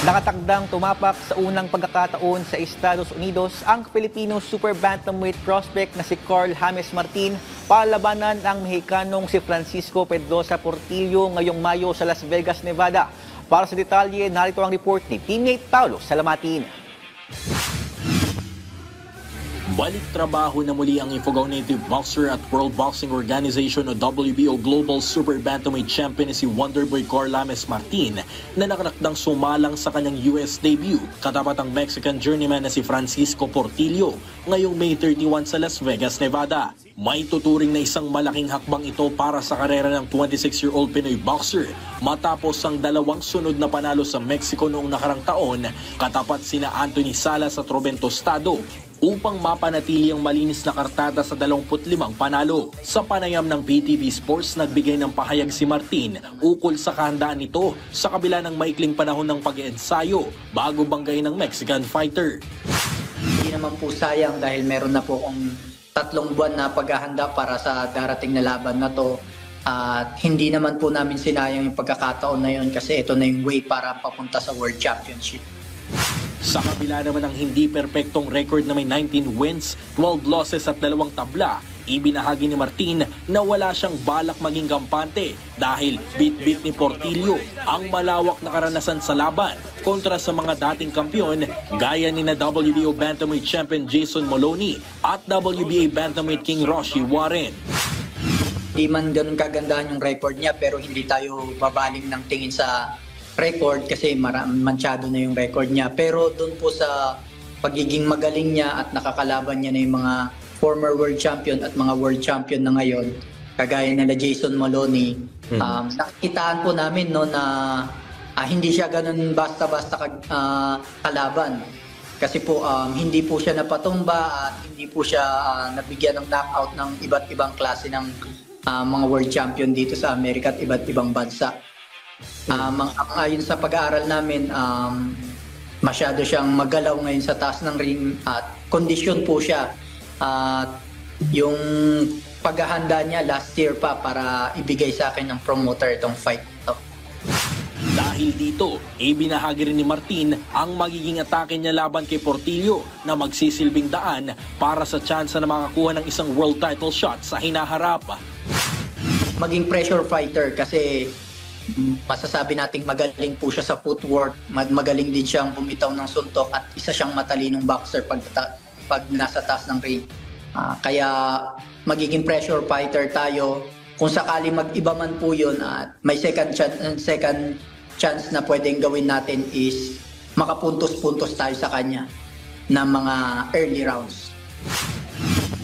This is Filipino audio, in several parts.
Nakatakdang tumapak sa unang pagkakataon sa Estados Unidos ang Filipino super bantamweight prospect na si Carl James Martin para labanan ang Mexicanong si Francisco Pedrosa Portillo ngayong Mayo sa Las Vegas, Nevada. Para sa detalye, narito ang report ni teammate Paulo Salamatin. Balik trabaho na muli ang Ifugao native boxer at World Boxing Organization o WBO Global Super Bantamweight Champion si Wonderboy Carl James Martin na nakatakdang sumalang sa kanyang US debut katapat ang Mexican journeyman na si Francisco Portillo ngayong May 31 sa Las Vegas, Nevada. May tuturing na isang malaking hakbang ito para sa karera ng 26-year-old Pinoy boxer matapos ang dalawang sunod na panalo sa Mexico noong nakarang taon katapat sina Anthony Salas at Robin Tostado upang mapanatili ang malinis na kartada sa 25 panalo. Sa panayam ng PTV Sports, nagbigay ng pahayag si Martin ukol sa kahandaan nito sa kabila ng maikling panahon ng pag-iensayo bago banggain ng Mexican fighter. Hindi naman po sayang dahil meron na po akong 3 buwan na paghahanda para sa darating na laban na to. At hindi naman po namin sinayang yung pagkakataon na yun kasi ito na yung way para papunta sa World Championship. Sa kabila naman ng hindi perpektong record na may 19 wins, 12 losses at 2 tabla, ibinahagi ni Martin na wala siyang balak maging kampante dahil bit-bit ni Portillo ang malawak na karanasan sa laban kontra sa mga dating kampyon gaya ni na WBO Bantamweight Champion Jason Moloney at WBA Bantamweight King Roshi Warren. Di man ganun kagandahan yung record niya pero hindi tayo babaling ng tingin sa record kasi mansyado na yung record niya. Pero doon po sa pagiging magaling niya at nakakalaban niya na yung mga former world champion at mga world champion na ngayon, kagaya nila Jason Moloney, nakikitaan po namin no, na hindi siya ganun basta-basta kalaban. Kasi po hindi po siya napatumba at hindi po siya nabigyan ng knockout ng iba't ibang klase ng mga world champion dito sa Amerika at iba't ibang bansa. Ayon sa pag-aaral namin, masyado siyang magalaw ngayon sa taas ng ring at kondisyon po siya. Yung paghahanda niya last year pa para ibigay sa akin ng promoter itong fight ito. Dahil dito, ibinahagi rin ni Martin ang magiging atake niya laban kay Portillo na magsisilbing daan para sa tsansa na makakuha ng isang world title shot sa hinaharap. Maging pressure fighter kasi masasabi nating magaling po siya sa footwork, magaling din siyang bumitaw ng suntok at isa siyang matalinong boxer pag nasa taas ng ring. Kaya magiging pressure fighter tayo. Kung sakali mag-iba man po yun at may second chance na pwedeng gawin natin is makapuntos-puntos tayo sa kanya ng mga early rounds.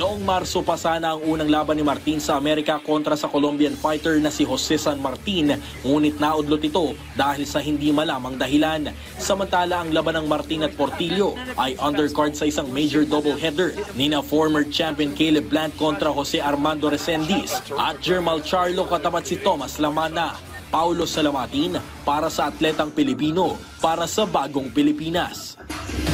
Noong Marso pa sana ang unang laban ni Martin sa Amerika kontra sa Colombian fighter na si Jose San Martin, ngunit naudlot ito dahil sa hindi malamang dahilan. Samantala ang laban ng Martin at Portillo ay undercard sa isang major doubleheader ni na former champion Caleb Plant kontra Jose Armando Resendiz at Jermal Charlo katapat si Thomas Lamana. Paulo Salamatin para sa Atletang Pilipino para sa Bagong Pilipinas.